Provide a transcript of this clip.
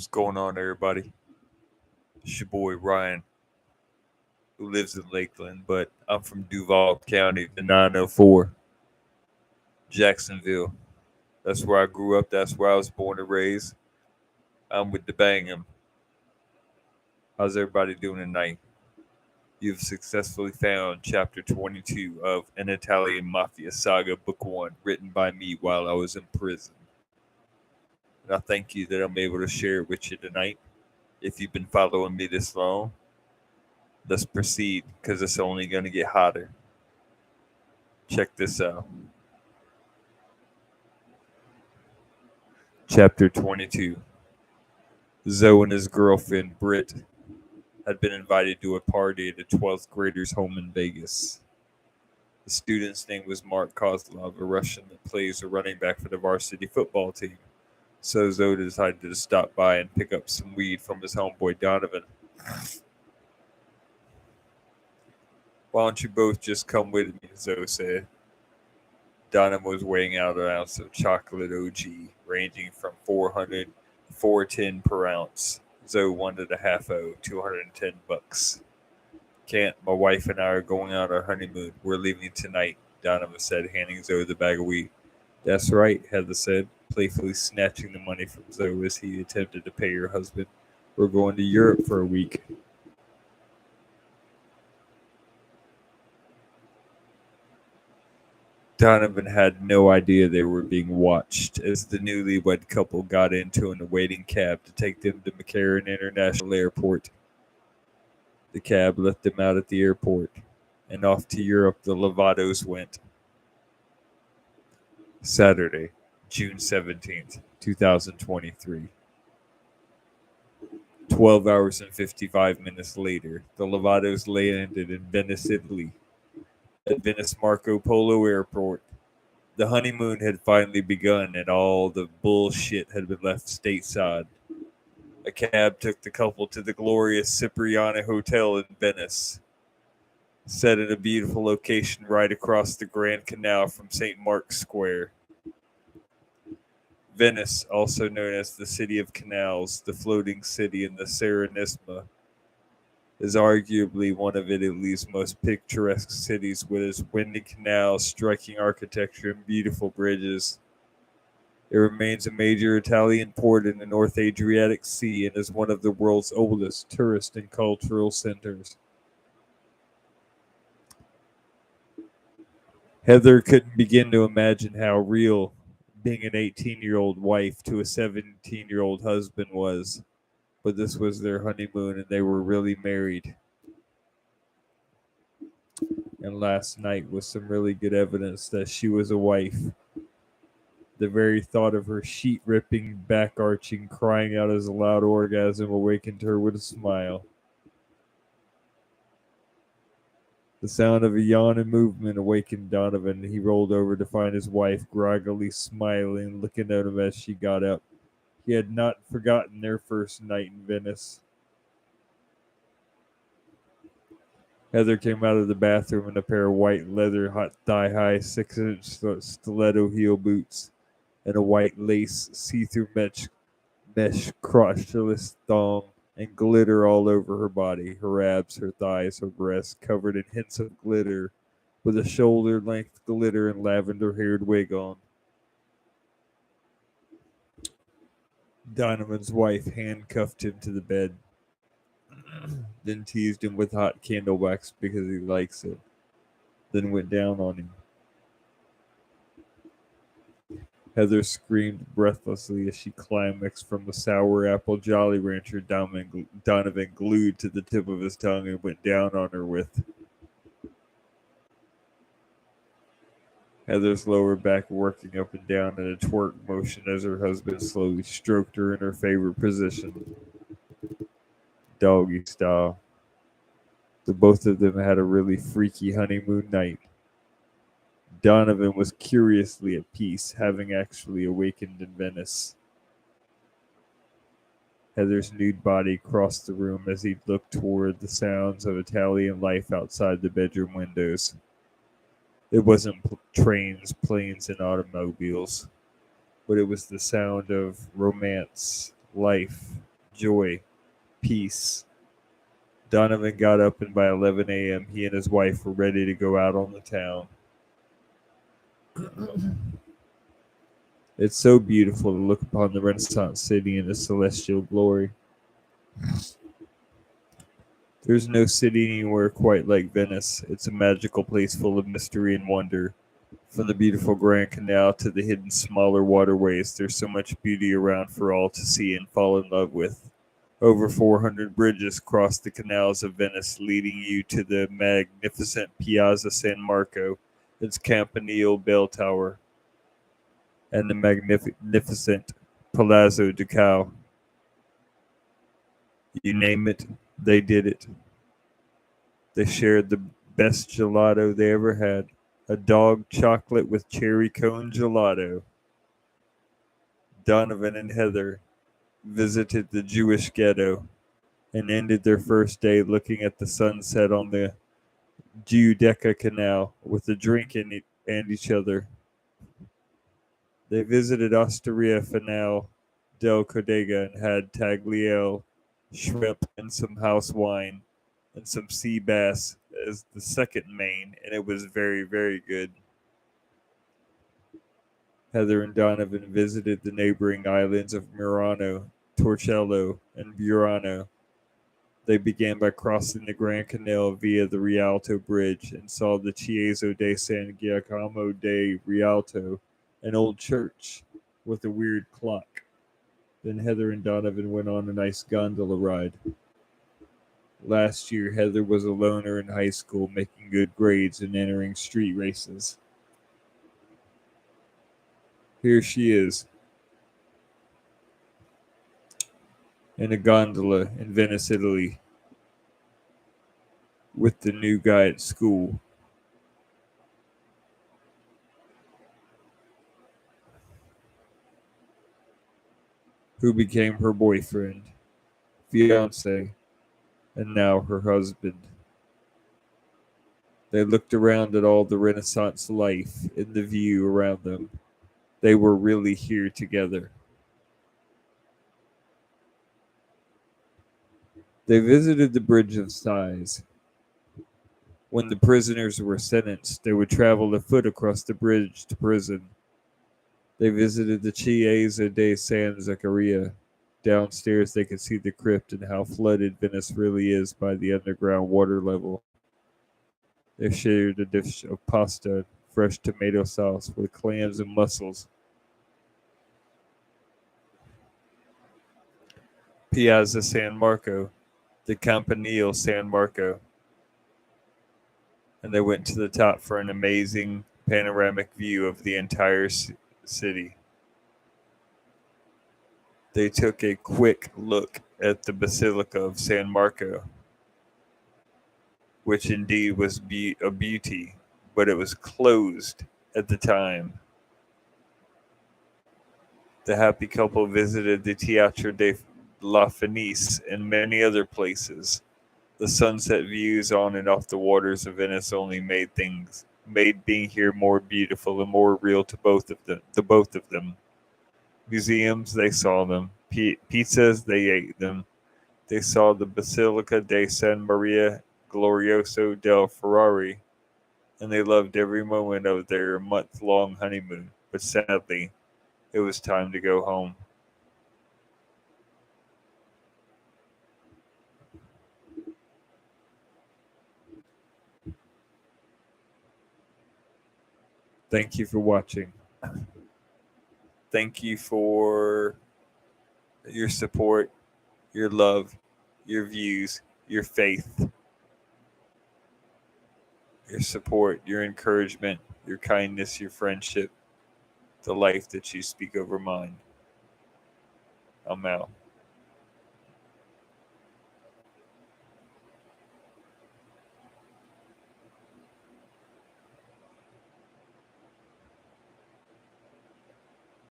What's going on, everybody? It's your boy Ryan, who lives in Lakeland, but I'm from Duval County, the 904, Jacksonville. That's where I grew up. That's where I was born and raised. I'm with the Bangham. How's everybody doing tonight? You've successfully found chapter 22 of An Italian Mafia Saga, Book 1, written by me while I was in prison. And I thank you that I'm able to share it with you tonight. If you've been following me this long, let's proceed because it's only going to get hotter. Check this out. Chapter 22. Zoe and his girlfriend, Britt, had been invited to a party at a 12th grader's home in Vegas. The student's name was Mark Kozlov, a Russian that plays a running back for the varsity football team. So Zoe decided to stop by and pick up some weed from his homeboy Donovan. Why don't you both just come with me, Zoe said. Donovan was weighing out an ounce of chocolate OG, ranging from 400 to 410 per ounce. Zoe wanted a half o, $210. Can't. My wife and I are going on our honeymoon. We're leaving tonight, Donovan said, handing Zoe the bag of weed. That's right, Heather said, playfully snatching the money from Zoe as he attempted to pay her husband. We're going to Europe for a week. Donovan had no idea they were being watched as the newlywed couple got into an awaiting cab to take them to McCarran International Airport. The cab left them out at the airport, and off to Europe the Lovatos went. Saturday, June 17th, 2023. 12 hours and 55 minutes later, the Lovatos landed in Venice, Italy. At Venice Marco Polo Airport, the honeymoon had finally begun and all the bullshit had been left stateside. A cab took the couple to the glorious Cipriani Hotel in Venice, set in a beautiful location right across the Grand Canal from St. Mark's Square. Venice, also known as the City of Canals, the floating city in the Serenissima, is arguably one of Italy's most picturesque cities with its winding canals, striking architecture, and beautiful bridges. It remains a major Italian port in the North Adriatic Sea and is one of the world's oldest tourist and cultural centers. Heather couldn't begin to imagine how real being an 18-year-old wife to a 17-year-old husband was, but this was their honeymoon and they were really married. And last night was some really good evidence that she was a wife. The very thought of her sheet-ripping, back-arching, crying out as a loud orgasm awakened her with a smile. The sound of a yawn and movement awakened Donovan, and he rolled over to find his wife groggily smiling, looking at him as she got up. He had not forgotten their first night in Venice. Heather came out of the bathroom in a pair of white leather hot thigh-high 6-inch stiletto heel boots and a white lace see-through mesh crotchless thong and glitter all over her body, her abs, her thighs, her breasts covered in hints of glitter with a shoulder-length glitter and lavender-haired wig on. Donovan's wife handcuffed him to the bed, then teased him with hot candle wax because he likes it, then went down on him. Heather screamed breathlessly as she climaxed from the sour apple Jolly Rancher Donovan glued to the tip of his tongue and went down on her with. Heather's lower back working up and down in a twerk motion as her husband slowly stroked her in her favorite position, doggy style. The both of them had a really freaky honeymoon night. Donovan was curiously at peace, having actually awakened in Venice. Heather's nude body crossed the room as he looked toward the sounds of Italian life outside the bedroom windows. It wasn't trains, planes, and automobiles, but it was the sound of romance, life, joy, peace. Donovan got up, and by 11 a.m., he and his wife were ready to go out on the town. It's so beautiful to look upon the Renaissance city in its celestial glory. There's no city anywhere quite like Venice. It's a magical place full of mystery and wonder. From the beautiful Grand Canal to the hidden smaller waterways, there's so much beauty around for all to see and fall in love with. Over 400 bridges cross the canals of Venice, leading you to the magnificent Piazza San Marco, its Campanile bell tower, and the magnificent Palazzo Ducale. You name it, they did it. They shared the best gelato they ever had, a dog chocolate with cherry cone gelato. Donovan and Heather visited the Jewish ghetto and ended their first day looking at the sunset on the Giudecca Canal with a drink and each other. They visited Osteria Fanal del Codega and had tagliatelle, shrimp, and some house wine, and some sea bass as the second main, and it was very, very good. Heather and Donovan visited the neighboring islands of Murano, Torcello, and Burano. They began by crossing the Grand Canal via the Rialto Bridge and saw the Chiesa de San Giacomo de Rialto, an old church with a weird clock. Then Heather and Donovan went on a nice gondola ride. Last year, Heather was a loner in high school, making good grades and entering street races. Here she is, in a gondola in Venice, Italy, with the new guy at school. Who became her boyfriend, fiance, and now her husband. They looked around at all the Renaissance life in the view around them. They were really here together. They visited the Bridge of Sighs. When the prisoners were sentenced, they would travel afoot across the bridge to prison. They visited the Chiesa de San Zaccaria. Downstairs, they could see the crypt and how flooded Venice really is by the underground water level. They shared a dish of pasta, fresh tomato sauce with clams and mussels. Piazza San Marco, the Campanile San Marco. And they went to the top for an amazing panoramic view of the entire city. They took a quick look at the Basilica of San Marco, which indeed was a beauty, but it was closed at the time. The happy couple visited the Teatro de la Fenice and many other places. The sunset views on and off the waters of Venice only made being here more beautiful and more real to both of them. Museums, they saw them. Pizzas, they ate them. They saw the Basilica de San Maria Glorioso del Ferrari, and they loved every moment of their month-long honeymoon. But sadly, it was time to go home. Thank you for watching. Thank you for your support, your love, your views, your faith, your support, your encouragement, your kindness, your friendship, the life that you speak over mine. I'm out.